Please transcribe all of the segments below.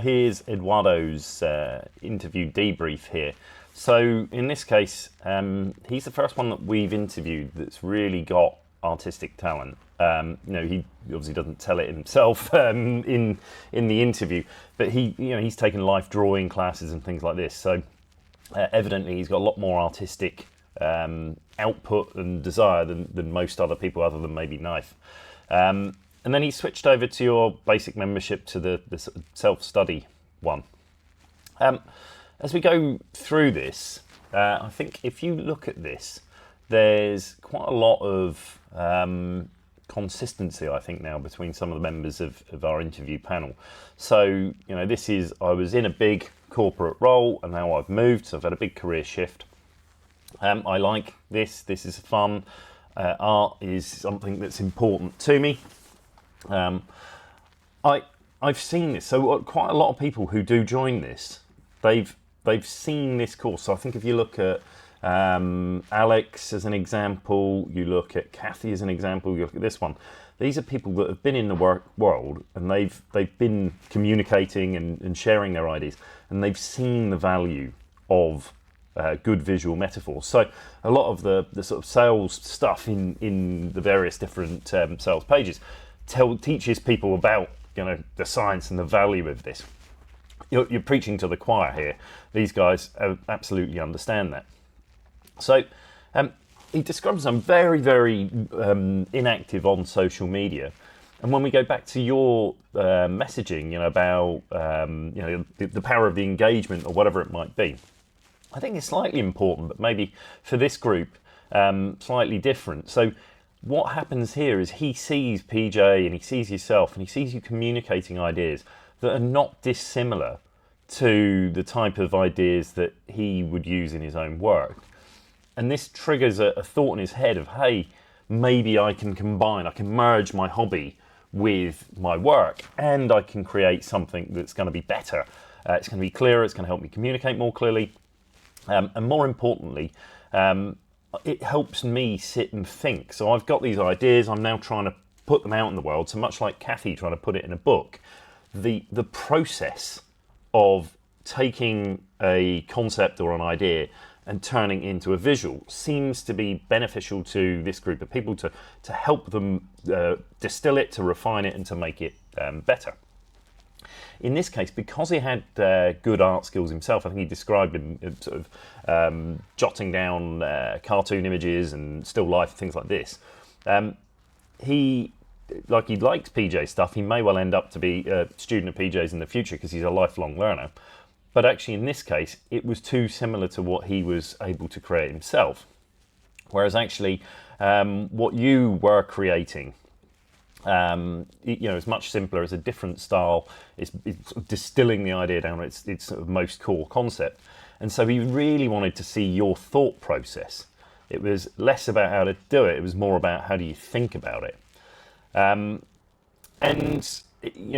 Here's Eduardo's interview debrief here. So in this case, he's the first one that we've interviewed that's really got artistic talent. He obviously doesn't tell it himself in the interview, but he's taken life drawing classes and things like this. So evidently he's got a lot more artistic output and desire than most other people, other than maybe Knife. And then he switched over to your basic membership to the self-study one. As we go through this, I think if you look at this, there's quite a lot of consistency, I think, now between some of the members of our interview panel. So, I was in a big corporate role and now I've moved, so I've had a big career shift. I like this is fun. Art is something that's important to me. I've seen this. So quite a lot of people who do join this, they've seen this course. So I think if you look at Alex as an example, you look at Kathy as an example, you look at this one. These are people that have been in the work world and they've been communicating and sharing their ideas, and they've seen the value of good visual metaphors. So a lot of the sort of sales stuff in the various different sales pages teaches people about the science and the value of this. You're preaching to the choir here. These guys absolutely understand that. So he describes them very, very inactive on social media. And when we go back to your messaging, about the power of the engagement or whatever it might be, I think it's slightly important, but maybe for this group, slightly different. So what happens here is he sees PJ and he sees yourself and he sees you communicating ideas that are not dissimilar to the type of ideas that he would use in his own work. And this triggers a thought in his head of, hey, maybe I can merge my hobby with my work and I can create something that's going to be better. It's going to be clearer, it's going to help me communicate more clearly. And more importantly, it helps me sit and think. So I've got these ideas, I'm now trying to put them out in the world. So much like Kathy trying to put it in a book, the process of taking a concept or an idea and turning into a visual seems to be beneficial to this group of people to help them distill it, to refine it, and to make it better. In this case, because he had good art skills himself, I think he described him sort of jotting down cartoon images and still life, things like this. He likes PJ stuff. He may well end up to be a student of PJ's in the future because he's a lifelong learner. But actually, in this case, it was too similar to what he was able to create himself. Whereas actually, what you were creating, it's much simpler. It's a different style. It's sort of distilling the idea down to its sort of most core concept. And so he really wanted to see your thought process. It was less about how to do it. It was more about how do you think about it.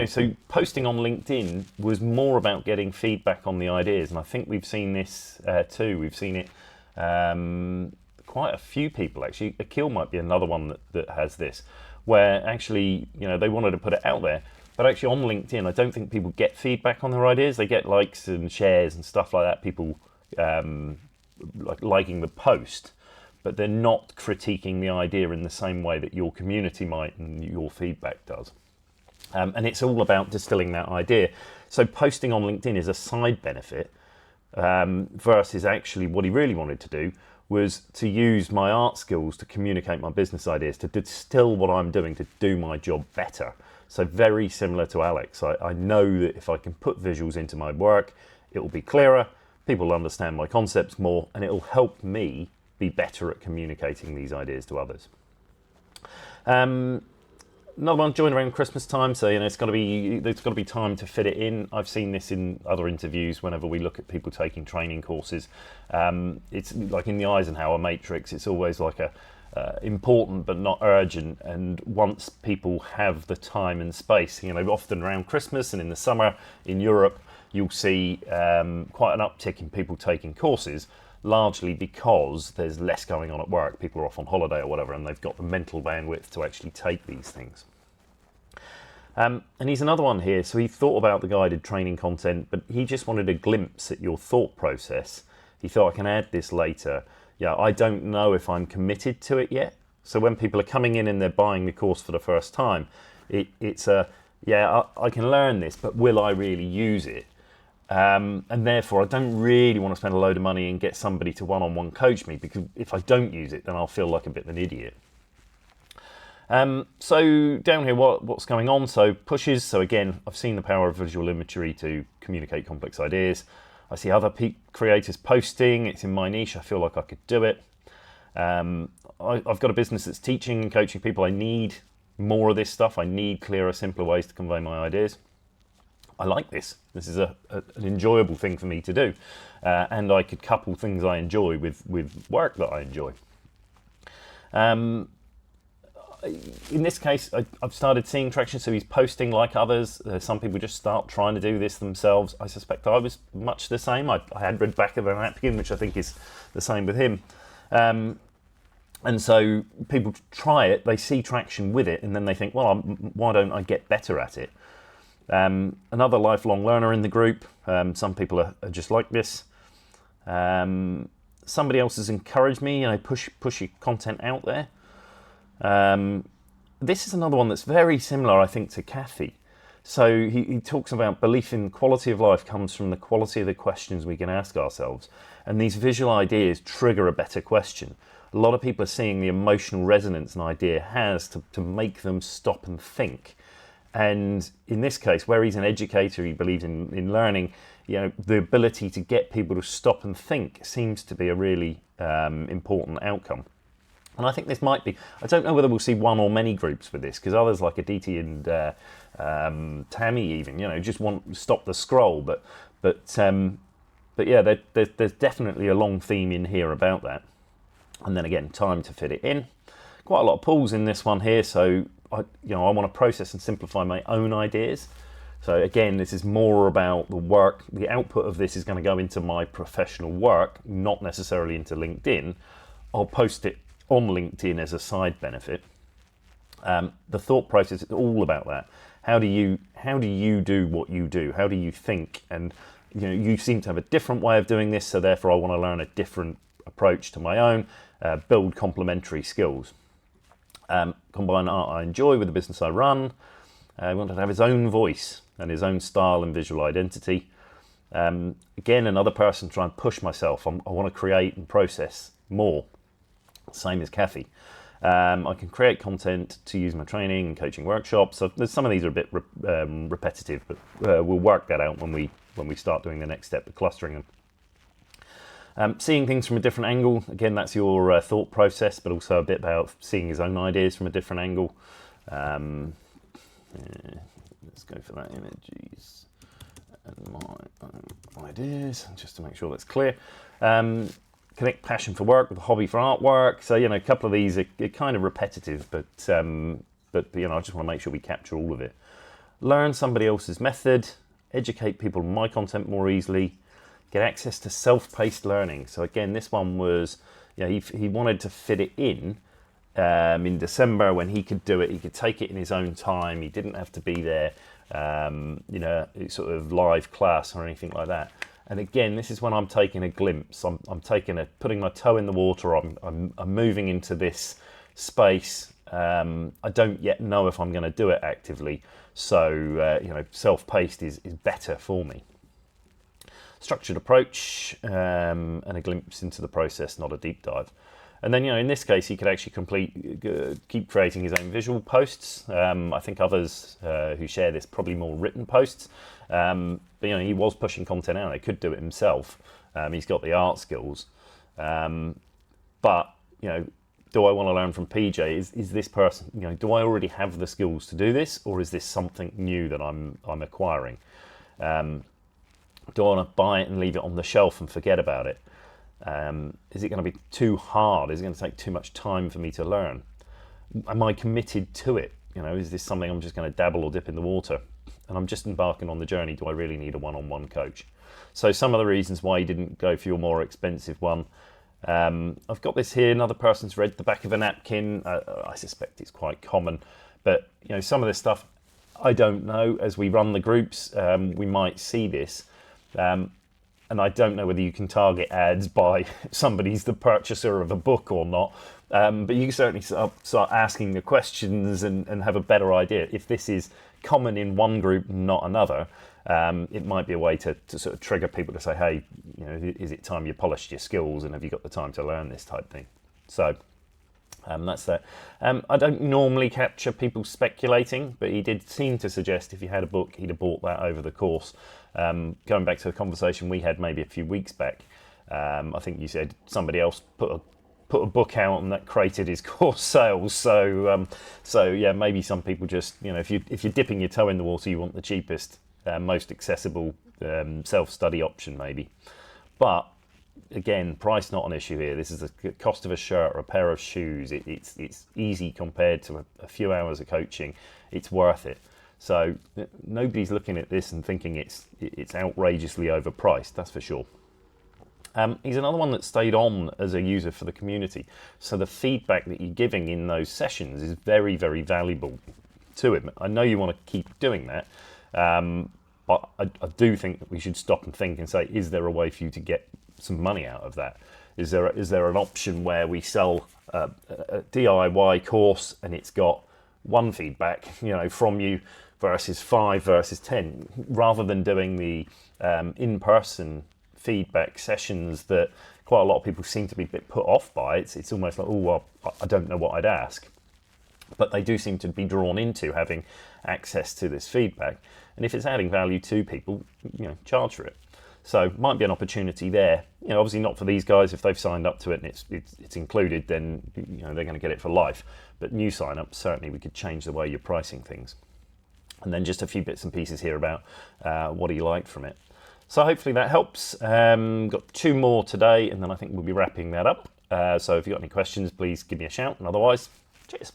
So posting on LinkedIn was more about getting feedback on the ideas. And I think we've seen this too. We've seen it quite a few people, actually. Akil might be another one that has this, where actually, they wanted to put it out there. But actually on LinkedIn, I don't think people get feedback on their ideas. They get likes and shares and stuff like that, people liking the post, but they're not critiquing the idea in the same way that your community might and your feedback does. And it's all about distilling that idea. So posting on LinkedIn is a side benefit versus actually what he really wanted to do was to use my art skills to communicate my business ideas, to distill what I'm doing to do my job better. So very similar to Alex. I know that if I can put visuals into my work, it will be clearer, people will understand my concepts more, and it will help me be better at communicating these ideas to others. Another one joined around Christmas time, so there's got to be time to fit it in. I've seen this in other interviews whenever we look at people taking training courses. It's like in the Eisenhower matrix, it's always like important but not urgent, and once people have the time and space, often around Christmas and in the summer in Europe, you'll see quite an uptick in people taking courses, largely because there's less going on at work. People are off on holiday or whatever, and they've got the mental bandwidth to actually take these things. And he's another one here. So he thought about the guided training content, but he just wanted a glimpse at your thought process. He thought, I can add this later. Yeah, I don't know if I'm committed to it yet. So when people are coming in and they're buying the course for the first time, it's I can learn this, but will I really use it? And therefore, I don't really want to spend a load of money and get somebody to one-on-one coach me, because if I don't use it, then I'll feel like a bit of an idiot. So down here, what's going on? So pushes. So again, I've seen the power of visual imagery to communicate complex ideas. I see other creators posting. It's in my niche. I feel like I could do it. I've got a business that's teaching and coaching people. I need more of this stuff. I need clearer, simpler ways to convey my ideas. I like this. This is an enjoyable thing for me to do. And I could couple things I enjoy with work that I enjoy. In this case, I've started seeing traction, so he's posting like others. Some people just start trying to do this themselves. I suspect I was much the same. I had read back of a napkin, which I think is the same with him. And so people try it, they see traction with it, and then they think, well, why don't I get better at it? Another lifelong learner in the group. Some people are just like this. Somebody else has encouraged me, push your content out there. This is another one that's very similar, I think, to Kathy. So he talks about belief in quality of life comes from the quality of the questions we can ask ourselves. And these visual ideas trigger a better question. A lot of people are seeing the emotional resonance an idea has to make them stop and think. And in this case, where he's an educator, he believes in learning, the ability to get people to stop and think seems to be a really important outcome. And I think this might be, I don't know whether we'll see one or many groups with this, because others like Aditi and Tammy even, just want to stop the scroll. But yeah, there's definitely a long theme in here about that. And then again, time to fit it in. Quite a lot of pulls in this one here, so I want to process and simplify my own ideas. So again, this is more about the work. The output of this is going to go into my professional work, not necessarily into LinkedIn. I'll post it on LinkedIn as a side benefit. The thought process is all about that. How do you do what you do? How do you think? And you seem to have a different way of doing this, so therefore I want to learn a different approach to my own, build complementary skills. Combine art I enjoy with the business I run. I wanted to have his own voice and his own style and visual identity. Again, another person trying to push myself. I want to create and process more. Same as Kathy. I can create content to use my training and coaching workshops. So some of these are a bit repetitive, but we'll work that out when we start doing the next step, the clustering them. Seeing things from a different angle, again, that's your thought process, but also a bit about seeing his own ideas from a different angle. Let's go for that, images and my own ideas, just to make sure that's clear. Connect passion for work with a hobby for artwork. So, a couple of these are kind of repetitive, but I just want to make sure we capture all of it. Learn somebody else's method, educate people on my content more easily, get access to self-paced learning. So again, this one was, he wanted to fit it in December when he could do it. He could take it in his own time. He didn't have to be there, sort of live class or anything like that. And again, this is when I'm taking a glimpse. I'm putting my toe in the water. I'm moving into this space. I don't yet know if I'm going to do it actively. So, self-paced is better for me. Structured approach and a glimpse into the process, not a deep dive. And then, in this case, he could actually keep creating his own visual posts. I think others who share this probably more written posts. But he was pushing content out. He could do it himself. He's got the art skills. But do I want to learn from PJ? Is this person? Do I already have the skills to do this, or is this something new that I'm acquiring? Do I want to buy it and leave it on the shelf and forget about it? Is it going to be too hard? Is it going to take too much time for me to learn? Am I committed to it? Is this something I'm just going to dabble or dip in the water? And I'm just embarking on the journey. Do I really need a one-on-one coach? So some of the reasons why you didn't go for your more expensive one. I've got this here. Another person's read the back of a napkin. I suspect it's quite common. But, some of this stuff, I don't know. As we run the groups, we might see this. And I don't know whether you can target ads by somebody's the purchaser of a book or not, but you can certainly start asking the questions and have a better idea. If this is common in one group, not another, it might be a way to sort of trigger people to say, hey, is it time you polished your skills and have you got the time to learn this type thing? So that's that. I don't normally capture people speculating, but he did seem to suggest if he had a book, he'd have bought that over the course. Going back to the conversation we had maybe a few weeks back, I think you said somebody else put a book out and that created his course sales. So yeah, maybe some people just, if you're dipping your toe in the water, you want the cheapest, most accessible self-study option maybe. But again, price not an issue here. This is the cost of a shirt or a pair of shoes. It's easy compared to a few hours of coaching. It's worth it. So nobody's looking at this and thinking it's outrageously overpriced, that's for sure. He's another one that stayed on as a user for the community. So the feedback that you're giving in those sessions is very, very valuable to him. I know you want to keep doing that, but I do think that we should stop and think and say, is there a way for you to get some money out of that? Is there an option where we sell a DIY course and it's got one feedback, from you versus 5 versus 10, rather than doing the in-person feedback sessions that quite a lot of people seem to be a bit put off by. It's almost like, oh, well, I don't know what I'd ask. But they do seem to be drawn into having access to this feedback. And if it's adding value to people, charge for it. So might be an opportunity there. Obviously not for these guys. If they've signed up to it and it's included, then they're going to get it for life. But new sign-ups, certainly we could change the way you're pricing things. And then just a few bits and pieces here about what he liked from it. So hopefully that helps. Got 2 more today, and then I think we'll be wrapping that up. So if you've got any questions, please give me a shout. And otherwise, cheers.